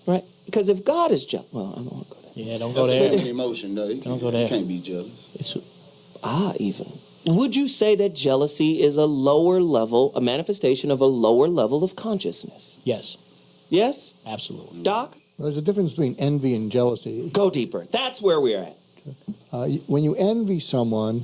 right? Because if God is jealous, well, I don't want to go there. Yeah, don't go there. That's an emotion, though. Don't go there. You can't be jealous. Even. Would you say that jealousy is a lower level, a manifestation of a lower level of consciousness? Yes. Yes? Absolutely. Doc? Well, there's a difference between envy and jealousy. Go deeper. That's where we're at. When you envy someone,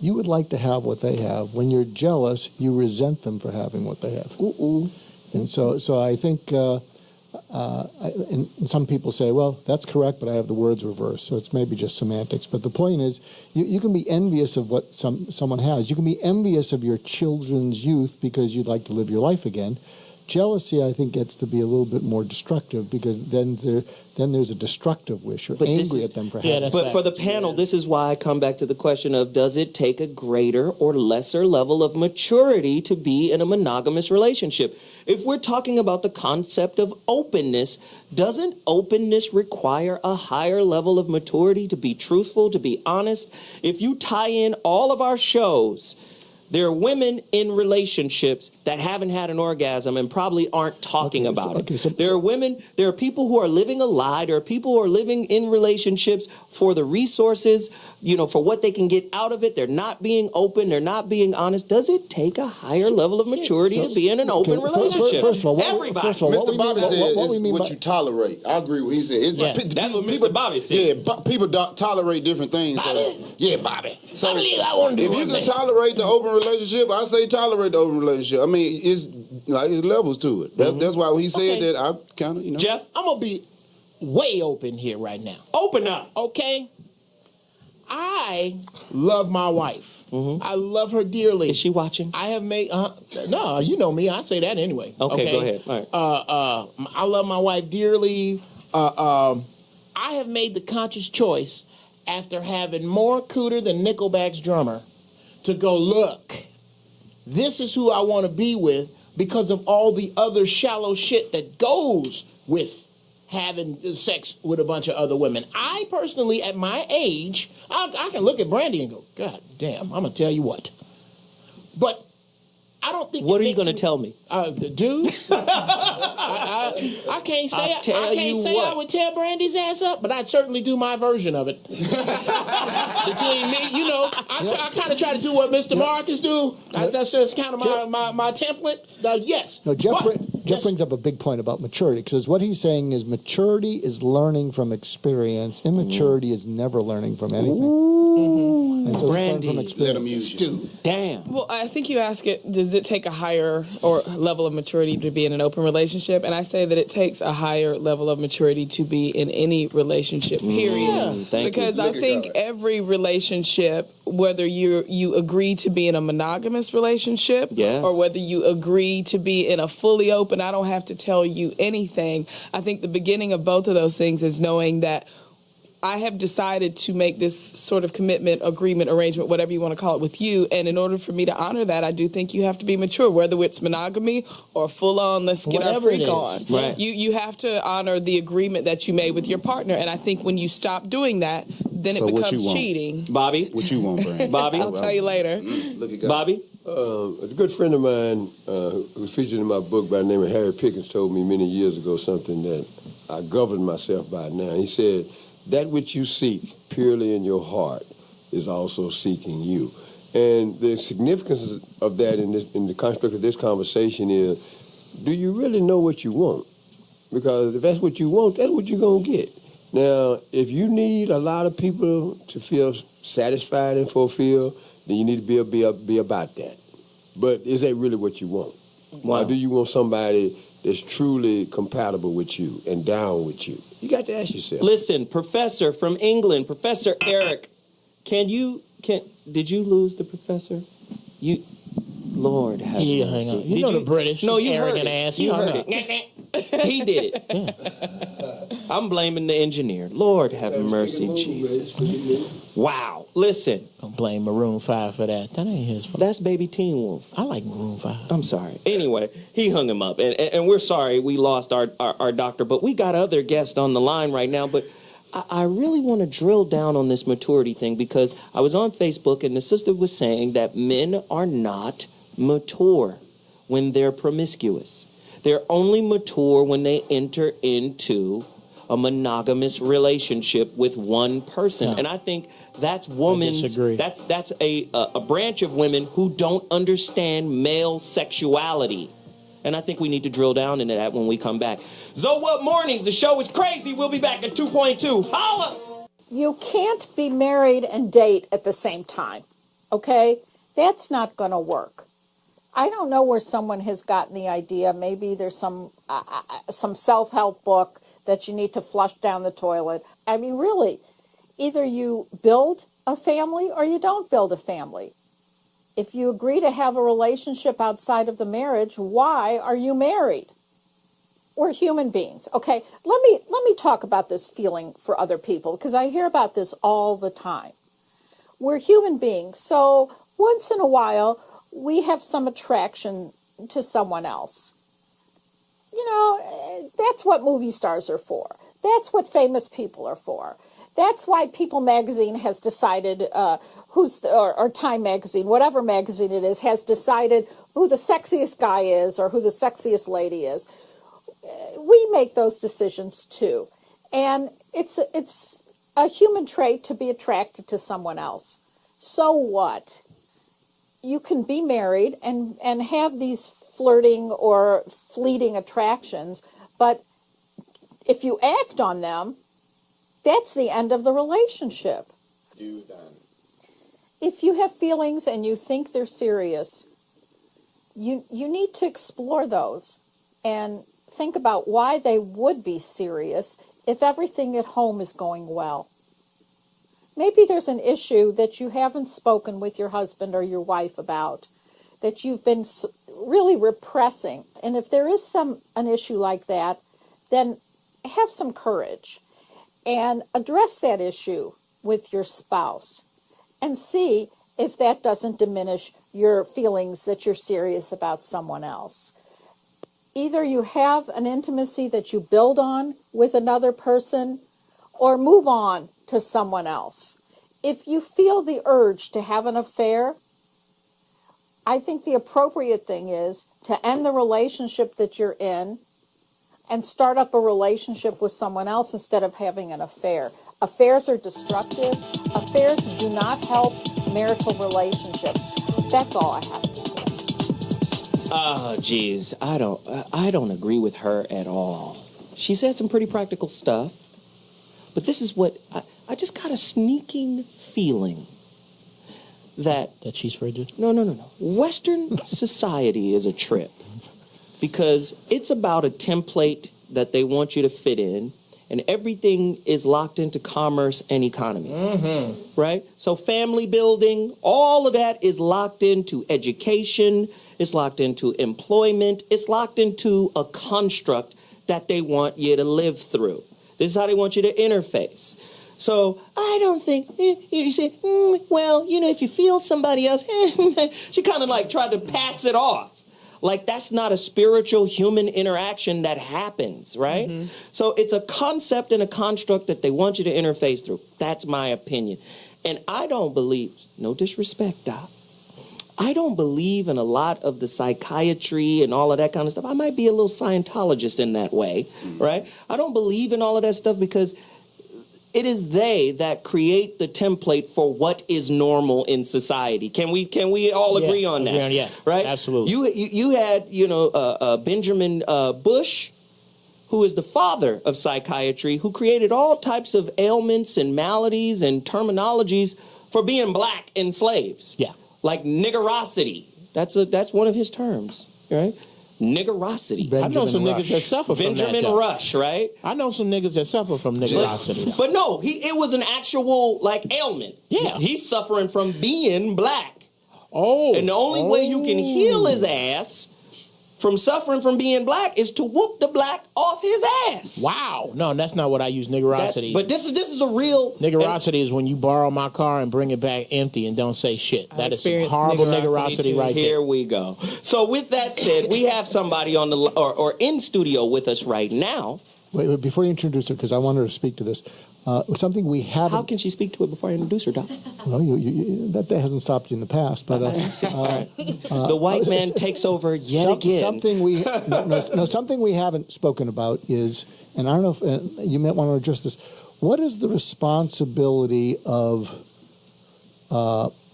you would like to have what they have. When you're jealous, you resent them for having what they have. And so I think, and some people say, well, that's correct, but I have the words reversed. So it's maybe just semantics. But the point is, you can be envious of what someone has. You can be envious of your children's youth because you'd like to live your life again. Jealousy, I think, gets to be a little bit more destructive because then there's a destructive wish. You're angry at them for having it. But for the panel, this is why I come back to the question of, does it take a greater or lesser level of maturity to be in a monogamous relationship? If we're talking about the concept of openness, doesn't openness require a higher level of maturity to be truthful, to be honest? If you tie in all of our shows, there are women in relationships that haven't had an orgasm and probably aren't talking about it. There are people who are living a lie. There are people who are living in relationships for the resources, for what they can get out of it. They're not being open. They're not being honest. Does it take a higher level of maturity to be in an open relationship? First of all, everybody. Mr. Bobby said what you tolerate. I agree with what he said. That's what Mr. Bobby said. Yeah, people tolerate different things. Bobby? Yeah, Bobby. So I believe I want to do if you can tolerate the open relationship, I say tolerate the open relationship. I mean, it's levels to it. That's why he said that. I kind of, Jeff, I'm gonna be way open here right now. Open up. Okay. I love my wife. I love her dearly. Is she watching? I have made no, you know me. I say that anyway. Okay, go ahead. All right. I love my wife dearly. I have made the conscious choice after having more cooter than Nickelback's drummer to go, look, this is who I want to be with because of all the other shallow shit that goes with having sex with a bunch of other women. I personally, at my age, I can look at Brandi and go, God damn, I'm going to tell you what. But I don't think... What are you going to tell me? Dude, I can't say I would tear Brandi's ass up, but I'd certainly do my version of it. Between me, I kind of try to do what Mr. Marcus do. That's just kind of my template. Yes. No, Jeff brings up a big point about maturity, because what he's saying is maturity is learning from experience. Immaturity is never learning from anything. And so Brandi, from experience. Damn. Well, I think you ask it, does it take a higher or level of maturity to be in an open relationship? And I say that it takes a higher level of maturity to be in any relationship, period. Because I think every relationship, whether you agree to be in a monogamous relationship or whether you agree to be in a fully open, I don't have to tell you anything. I think the beginning of both of those things is knowing that I have decided to make this sort of commitment, agreement, arrangement, whatever you want to call it, with you. And in order for me to honor that, I do think you have to be mature, whether it's monogamy or full on, let's get our freak on. Right. You have to honor the agreement that you made with your partner. And I think when you stop doing that, then it becomes cheating. Bobby? What you want, Brandi? Bobby? I'll tell you later. Look at God. Bobby? A good friend of mine who's featured in my book by the name of Harry Pickens told me many years ago something that I govern myself by now. He said, that which you seek purely in your heart is also seeking you. And the significance of that in the construct of this conversation is, do you really know what you want? Because if that's what you want, that's what you're going to get. Now, if you need a lot of people to feel satisfied and fulfilled, then you need to be about that. But is that really what you want? Wow. Or do you want somebody that's truly compatible with you and down with you? You got to ask yourself. Listen, Professor from England, Professor Eric, did you lose the professor? Lord have mercy. You know the British. No, you arrogant heard it. ass. You heard it. He did it. I'm blaming the engineer. Lord have mercy, Jesus. Wow. Listen. Don't blame Maroon 5 for that. That ain't his fault. That's Baby Teen Wolf. I like Maroon 5. I'm sorry. Anyway, he hung him up. And we're sorry we lost our doctor, but we got other guests on the line right now. But I really want to drill down on this maturity thing, because I was on Facebook and the sister was saying that men are not mature when they're promiscuous. They're only mature when they enter into a monogamous relationship with one person. Yeah. And I think that's women's, disagree. that's a branch of women who don't understand male sexuality. And I think we need to drill down into that when we come back. ZWMS Mornings, the show is crazy. We'll be back at 2.2. Holla! You can't be married and date at the same time, okay? That's not going to work. I don't know where someone has gotten the idea. Maybe there's some self-help book that you need to flush down the toilet. I mean, really, either you build a family or you don't build a family. If you agree to have a relationship outside of the marriage, why are you married? We're human beings. Okay, let me talk about this feeling for other people, because I hear about this all the time. We're human beings, so once in a while we have some attraction to someone else. You know, that's what movie stars are for. That's what famous people are for. That's why People magazine has decided or Time magazine, whatever magazine it is, has decided who the sexiest guy is or who the sexiest lady is. We make those decisions too. And it's a human trait to be attracted to someone else. So what? You can be married and have these flirting or fleeting attractions, but if you act on them, that's the end of the relationship. If you have feelings and you think they're serious, you need to explore those and think about why they would be serious if everything at home is going well. Maybe there's an issue that you haven't spoken with your husband or your wife about, that you've been really repressing. And if there is an issue like that, then have some courage and address that issue with your spouse and see if that doesn't diminish your feelings that you're serious about someone else. Either you have an intimacy that you build on with another person or move on to someone else. If you feel the urge to have an affair, I think the appropriate thing is to end the relationship that you're in and start up a relationship with someone else instead of having an affair. Affairs are destructive. Affairs do not help marital relationships. That's all I have to say. Oh, geez, I don't agree with her at all. She said some pretty practical stuff, but this is what I just got a sneaking feeling that she's frigid? No. Western society is a trip because it's about a template that they want you to fit in, and everything is locked into commerce and economy. Mm-hmm. Right? So family building, all of that is locked into education, it's locked into employment, it's locked into a construct that they want you to live through. This is how they want you to interface. So I don't think, you say, well, you know, if you feel somebody else, she kind of like tried to pass it off. Like that's not a spiritual human interaction that happens, right? Mm-hmm. So it's a concept and a construct that they want you to interface through. That's my opinion. And I don't believe, no disrespect, Doc, I don't believe in a lot of the psychiatry and all of that kind of stuff. I might be a little Scientologist in that way, right? I don't believe in all of that stuff because it is they that create the template for what is normal in society. Can we all agree on that? Yeah, right. Absolutely. You had Benjamin Bush, who is the father of psychiatry, who created all types of ailments and maladies and terminologies for being black and slaves. Yeah. Like niggerosity. That's one of his terms, right? Niggerosity. I know some niggas that suffer from that. Benjamin Rush, right? I know some niggas that suffer from niggerosity. But no, it was an actual like ailment. Yeah. He's suffering from being black. Oh. And the only way you can heal his ass from suffering from being black is to whoop the black off his ass. Wow. No, that's not what I use niggerosity. But this is a real niggerosity is when you borrow my car and bring it back empty and don't say shit. That is some horrible niggerosity right there. Here we go. So with that said, we have somebody on the or in studio with us right now. Wait, before you introduce her, because I want her to speak to this. something we haven't. How can she speak to it before I introduce her, Doc? Well, that hasn't stopped you in the past, but The white man takes over yet again. Something we haven't spoken about is, and I don't know if you might want to address this. What is the responsibility of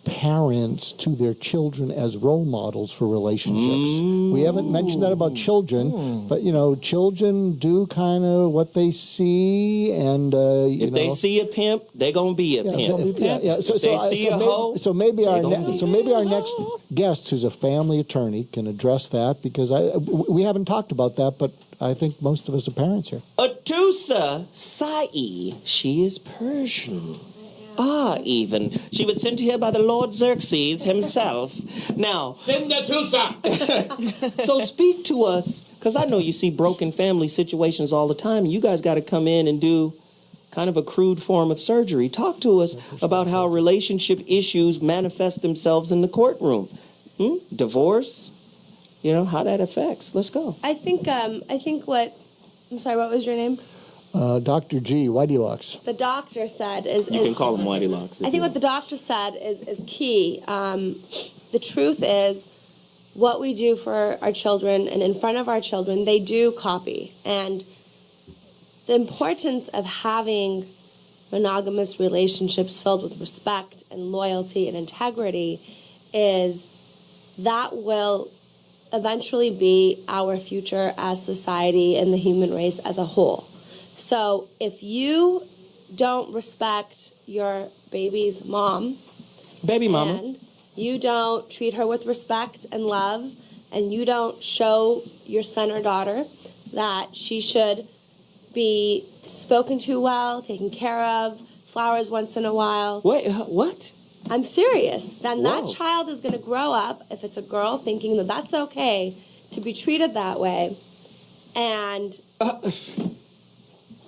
parents to their children as role models for relationships? We haven't mentioned that about children, but children do kind of what they see, and if they see a pimp, they're gonna be a pimp. So maybe our next guest, who's a family attorney, can address that, because we haven't talked about that, but I think most of us are parents here. Atusa Sai, she is Persian. Even. She was sent here by the Lord Xerxes himself. Now, so speak to us, because I know you see broken family situations all the time, and you guys got to come in and do kind of a crude form of surgery. Talk to us about how relationship issues manifest themselves in the courtroom. Divorce, how that affects. Let's go. I'm sorry, what was your name? Dr. G, Whitey Locks. The doctor said is... You can call him Whitey Locks. I think what the doctor said is key. The truth is, what we do for our children and in front of our children, they do copy. And the importance of having monogamous relationships filled with respect and loyalty and integrity is that will eventually be our future as society and the human race as a whole. So if you don't respect your baby's mom, and you don't treat her with respect and love, and you don't show your son or daughter that she should be spoken to well, taken care of, flowers once in a while. Wait, what? I'm serious. Then that child is going to grow up, if it's a girl, thinking that that's okay to be treated that way. And...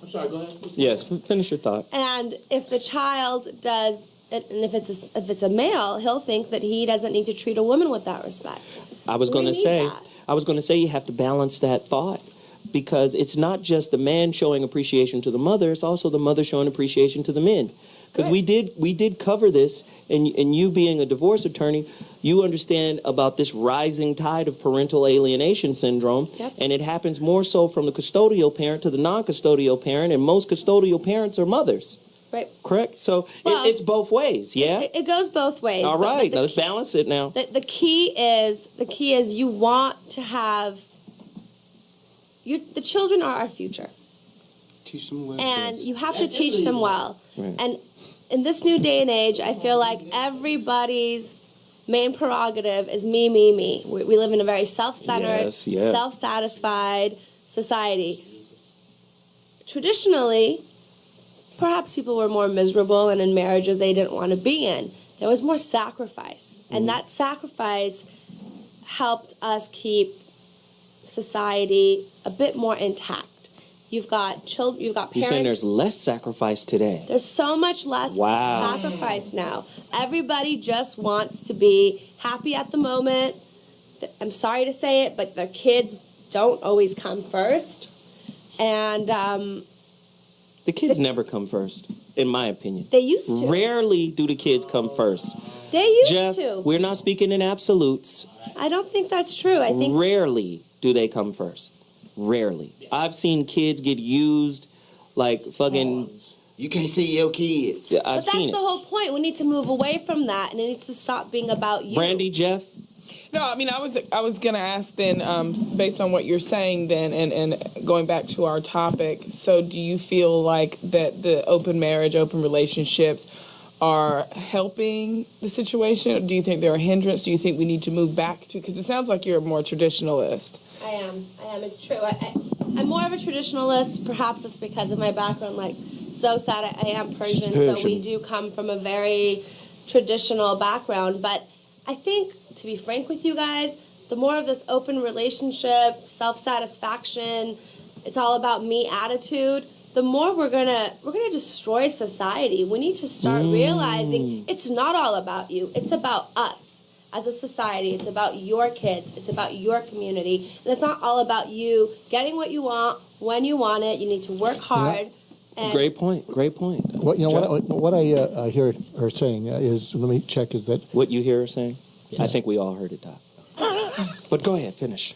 Sorry, go ahead. Yes, finish your thought. And if the child does, and if it's a male, he'll think that he doesn't need to treat a woman with that respect. I was going to say you have to balance that thought, because it's not just the man showing appreciation to the mother; it's also the mother showing appreciation to the men. Because we did cover this, and you being a divorce attorney, you understand about this rising tide of parental alienation syndrome, and it happens more so from the custodial parent to the non-custodial parent, and most custodial parents are mothers. Right. Correct? So it's both ways, yeah? It goes both ways. All right, now let's balance it now. The key is you want to have... the children are our future. Teach them well. And you have to teach them well. Right. And in this new day and age, I feel like everybody's main prerogative is me, me, me. We live in a very self-centered, self-satisfied society. Traditionally, perhaps people were more miserable and in marriages they didn't want to be in. There was more sacrifice. And that sacrifice helped us keep society a bit more intact. You've got children, you've got parents. You're saying there's less sacrifice today. There's so much less sacrifice now. Everybody just wants to be happy at the moment. I'm sorry to say it, but their kids don't always come first. And the kids never come first, in my opinion. They used to. Rarely do the kids come first. They used Jeff, to. We're not speaking in absolutes. I don't think that's true. I think rarely do they come first. Rarely. I've seen kids get used like fucking... You can't see your kids. But that's the whole point. We need to move away from that, and it needs to stop being about you. Brandi, Jeff? No, I mean, I was going to ask then, based on what you're saying then, and going back to our topic, so do you feel like that the open marriage, open relationships are helping the situation? Or do you think they're a hindrance? Do you think we need to move back to, because it sounds like you're more traditionalist. I am. It's true. I'm more of a traditionalist. Perhaps it's because of my background. Like, so sad I am Persian, so we do come from a very traditional background. But I think, to be frank with you guys, the more of this open relationship, self-satisfaction, it's all about me attitude, the more we're gonna destroy society. We need to start realizing it's not all about you. It's about us. As a society, it's about your kids, it's about your community, and it's not all about you getting what you want when you want it. You need to work hard, And Great point. Great point. What you know? John, What I hear her saying is, let me check. Is that what you hear her saying? I think we all heard it, Doc. But go ahead, finish.